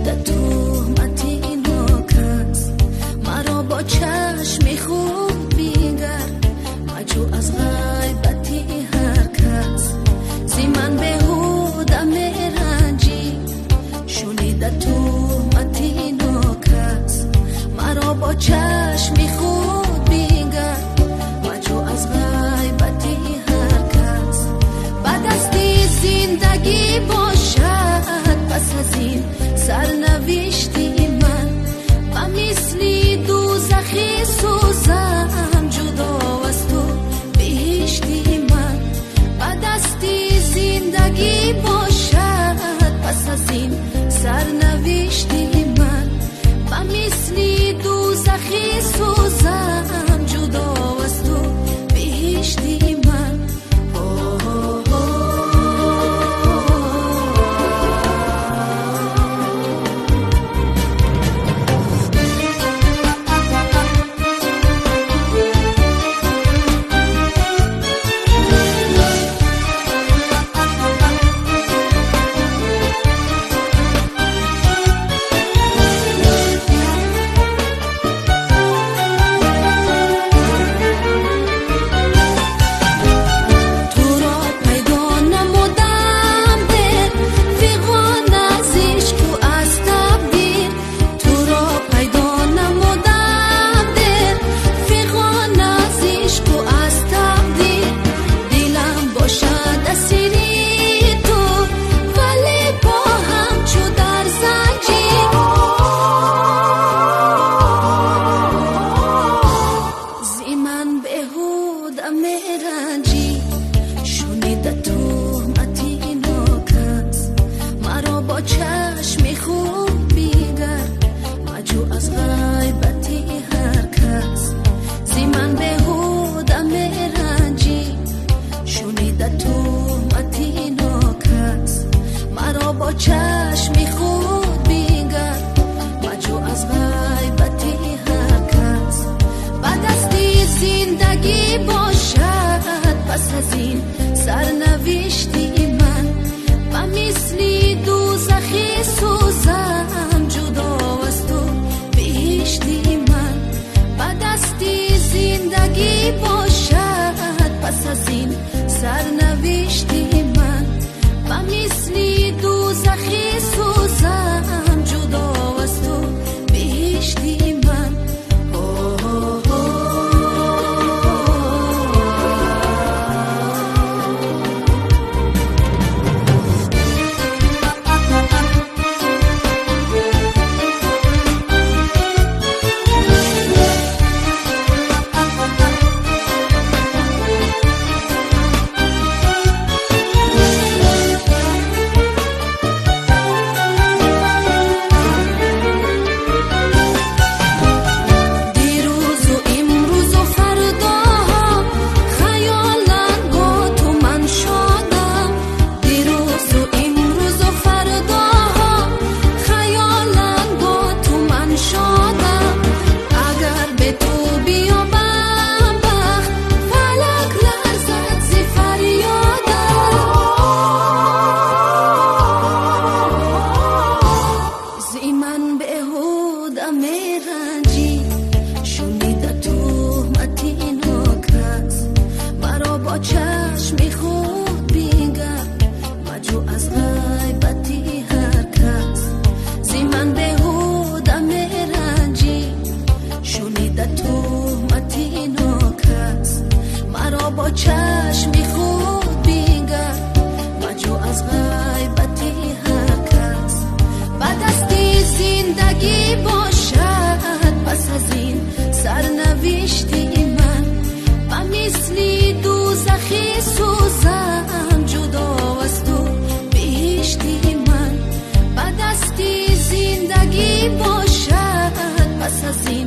شنیده تهمت اینا کس مرا با چشم خوب بینگر مجو از غیبتی هر کس زی من بهوده میرنجی شنیده تهمت اینا کس مرا با چشم خوب بینگر مجو از غیبتی هر کس بعد از زندگی باشد پس از این سرنوشتی من و مثلی دوزخی سوزم جدا از تو بهشتی من بعد از زندگی باشد پس از این سرنوشتی من و مثلی دوزخی سوزم جدا از تو بهشتی من شنیده تهمت اینا کس مرا با چشم خوب بینگر مجو از غیبتی هر کس زی من بهوده میرنجی شنیده تهمت اینا کس مرا با چشم خوب بینگر مجو از غیبتی هر کس بعد از زندگی باشد پس از این سرنوشتی من و مثلی دوزخی سوزم جدا از تو بهشتی من بعد از زندگی باشد پس از این سرنوشتی من و مثلی دوزخی سوزم جدا از تو بهشتی من شنیده تهمت اینا کس مرا با چشم خوب بینگر مجو از غیبتی هر کس زی من بهوده میرنجی شنیده تهمت اینا کس مرا با چشم خوب بینگر مجو از غیبتی هر کس بعد از زندگی باشد پس از این سرنوشتی من و مثلی دوزخی سوزم جدا از تو بهشتی من بعد از زندگی باشد پس از این